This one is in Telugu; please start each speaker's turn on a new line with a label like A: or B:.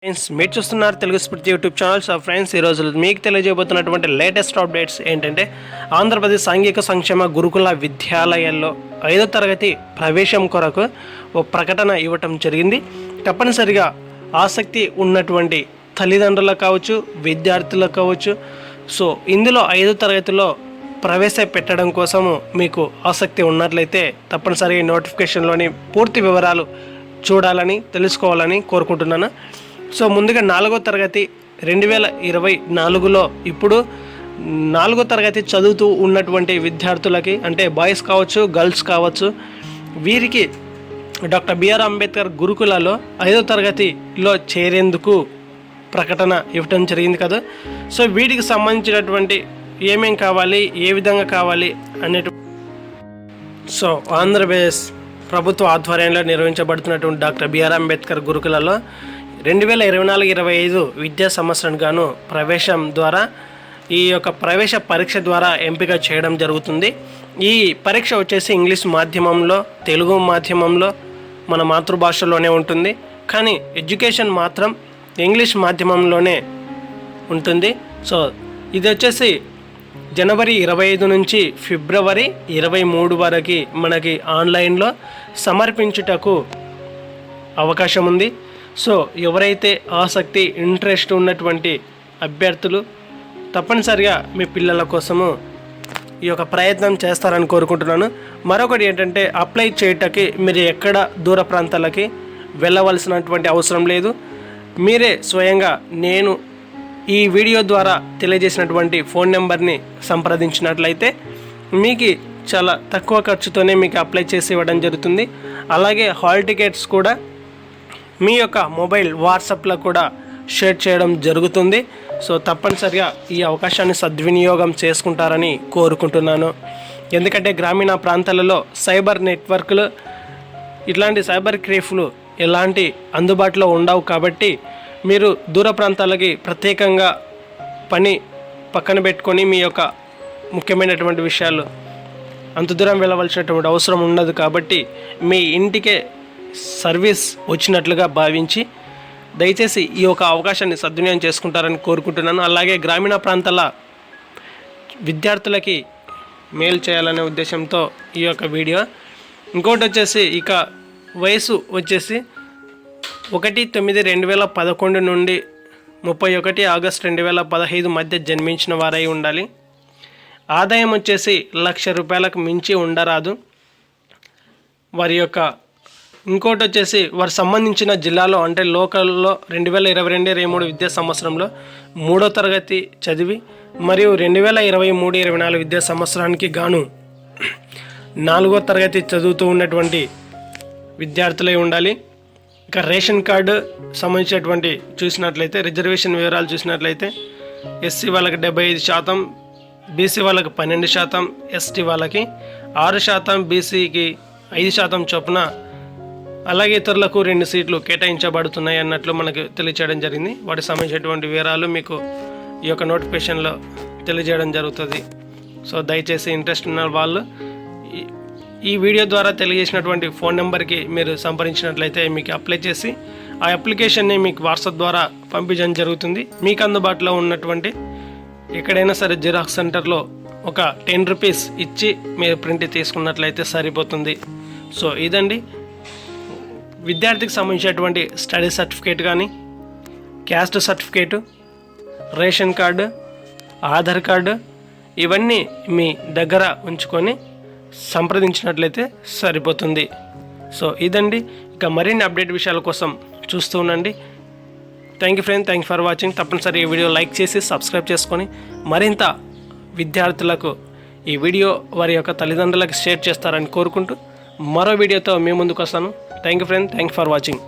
A: ఫ్రెండ్స్ మీరు చూస్తున్నారు తెలుగు స్ఫూర్తి యూట్యూబ్ ఛానల్. సో ఫ్రెండ్స్ ఈరోజు మీకు తెలియజేయబోతున్నటువంటి లేటెస్ట్ అప్డేట్స్ ఏంటంటే ఆంధ్రప్రదేశ్ సాంఘిక సంక్షేమ గురుకుల విద్యాలయాల్లో 5వ తరగతి ప్రవేశం కొరకు ఓ ప్రకటన ఇవ్వటం జరిగింది. తప్పనిసరిగా ఆసక్తి ఉన్నటువంటి తల్లిదండ్రులకు కావచ్చు, విద్యార్థులకు కావచ్చు, సో ఇందులో 5వ తరగతిలో ప్రవేశపెట్టడం కోసము మీకు ఆసక్తి ఉన్నట్లయితే తప్పనిసరిగా నోటిఫికేషన్లోని పూర్తి వివరాలు చూడాలని తెలుసుకోవాలని కోరుకుంటున్నాను. సో ముందుగా 4వ తరగతి 2024లో ఇప్పుడు 4వ తరగతి చదువుతూ ఉన్నటువంటి విద్యార్థులకి, అంటే బాయ్స్ కావచ్చు, గర్ల్స్ కావచ్చు, వీరికి డాక్టర్ బిఆర్ అంబేద్కర్ గురుకులలో 5వ తరగతిలో చేరేందుకు ప్రకటన ఇవ్వటం జరిగింది కదా. సో వీటికి సంబంధించినటువంటి ఏమేం కావాలి, ఏ విధంగా కావాలి సో ఆంధ్రప్రదేశ్ ప్రభుత్వ ఆధ్వర్యంలో నిర్వహించబడుతున్నటువంటి డాక్టర్ బిఆర్ అంబేద్కర్ గురుకులలో 2024-25 విద్యా సంవత్సరం గాను ప్రవేశం ద్వారా ఈ యొక్క ప్రవేశ పరీక్ష ద్వారా ఎంపిక చేయడం జరుగుతుంది. ఈ పరీక్ష వచ్చేసి ఇంగ్లీష్ మాధ్యమంలో, తెలుగు మాధ్యమంలో, మన మాతృభాషలోనే ఉంటుంది. కానీ ఎడ్యుకేషన్ మాత్రం ఇంగ్లీష్ మాధ్యమంలోనే ఉంటుంది. సో ఇది వచ్చేసి జనవరి 25 నుంచి ఫిబ్రవరి 23 వరకు మనకి ఆన్లైన్లో సమర్పించుటకు అవకాశం ఉంది. సో ఎవరైతే ఆసక్తి, ఇంట్రెస్ట్ ఉన్నటువంటి అభ్యర్థులు తప్పనిసరిగా మీ పిల్లల కోసము ఈ యొక్క ప్రయత్నం చేస్తారని కోరుకుంటున్నాను. మరొకటి ఏంటంటే అప్లై చేయటానికి మీరు ఎక్కడ దూర ప్రాంతాలకి వెళ్ళవలసినటువంటి అవసరం లేదు. మీరే స్వయంగా నేను ఈ వీడియో ద్వారా తెలియజేసినటువంటి ఫోన్ నెంబర్ని సంప్రదించినట్లయితే మీకు చాలా తక్కువ ఖర్చుతోనే మీకు అప్లై చేసి ఇవ్వడం జరుగుతుంది. అలాగే హాల్ టికెట్స్ కూడా మీ యొక్క మొబైల్ వాట్సాప్లో కూడా షేర్ చేయడం జరుగుతుంది. సో తప్పనిసరిగా ఈ అవకాశాన్ని సద్వినియోగం చేసుకుంటారని కోరుకుంటున్నాను. ఎందుకంటే గ్రామీణ ప్రాంతాలలో సైబర్ నెట్వర్క్లు, ఇట్లాంటి సైబర్ క్రైమ్లు ఎలాంటి అందుబాటులో ఉండవు. కాబట్టి మీరు దూర ప్రాంతాలకి ప్రత్యేకంగా పని పక్కన పెట్టుకొని మీ యొక్క ముఖ్యమైనటువంటి విషయాలు అంత దూరం వెళ్ళవలసినటువంటి అవసరం ఉండదు. కాబట్టి మీ ఇంటికే సర్వీస్ వచ్చినట్లుగా భావించి దయచేసి ఈ యొక్క అవకాశాన్ని సద్వినియోగం చేసుకుంటారని కోరుకుంటున్నాను. అలాగే గ్రామీణ ప్రాంతాల విద్యార్థులకి మేలు చేయాలనే ఉద్దేశంతో ఈ యొక్క వీడియో. ఇంకోటి వచ్చేసి ఇక వయసు వచ్చేసి 1/9/2011 నుండి 31 ఆగస్టు 2015 మధ్య జన్మించిన వారై ఉండాలి. ఆదాయం వచ్చేసి ₹1,00,000 మించి ఉండరాదు. వారి యొక్క ఇంకోటి వచ్చేసి వారు సంబంధించిన జిల్లాలో, అంటే లోకల్లో 2022-23 విద్యా సంవత్సరంలో 3వ తరగతి చదివి మరియు 2023-24 విద్యా సంవత్సరానికి గాను 4వ తరగతి చదువుతూ ఉన్నటువంటి విద్యార్థులై ఉండాలి. ఇక రేషన్ కార్డు సంబంధించినటువంటి చూసినట్లయితే, రిజర్వేషన్ వివరాలు చూసినట్లయితే ఎస్సీ వాళ్ళకి 75%, బీసీ వాళ్ళకి 12%, ఎస్టీ వాళ్ళకి 6%, బీసీకి 5% చొప్పున, అలాగే ఇతరులకు 2 సీట్లు కేటాయించబడుతున్నాయి అన్నట్లు మనకు తెలియచేయడం జరిగింది. వాటికి సంబంధించినటువంటి వివరాలు మీకు ఈ యొక్క నోటిఫికేషన్లో తెలియజేయడం జరుగుతుంది. సో దయచేసి ఇంట్రెస్ట్ ఉన్న వాళ్ళు ఈ వీడియో ద్వారా తెలియజేసినటువంటి ఫోన్ నెంబర్కి మీరు సంప్రదించినట్లయితే మీకు అప్లై చేసి ఆ అప్లికేషన్ని మీకు వాట్సాప్ ద్వారా పంపించడం జరుగుతుంది. మీకు అందుబాటులో ఉన్నటువంటి ఎక్కడైనా సరే జిరాక్స్ సెంటర్లో ఒక ₹10 ఇచ్చి మీరు ప్రింట్ తీసుకున్నట్లయితే సరిపోతుంది. సో ఇదండి విద్యార్థికి సంబంధించినటువంటి స్టడీ సర్టిఫికేట్ కానీ, caste certificate, ration card, Aadhaar card, ఇవన్నీ మీ దగ్గర ఉంచుకొని సంప్రదించినట్లయితే సరిపోతుంది. సో ఇదండి. ఇక మరిన్ని అప్డేట్ విషయాల కోసం చూస్తూ ఉండండి. Thank you friend, thank you for watching. తప్పనిసరి ఈ వీడియో లైక్ చేసి సబ్స్క్రైబ్ చేసుకొని మరింత విద్యార్థులకు ఈ వీడియో వారి యొక్క తల్లిదండ్రులకు షేర్ చేస్తారని కోరుకుంటూ మరో వీడియోతో మీ ముందుకు వస్తాను. Thank you friend, thank you for watching.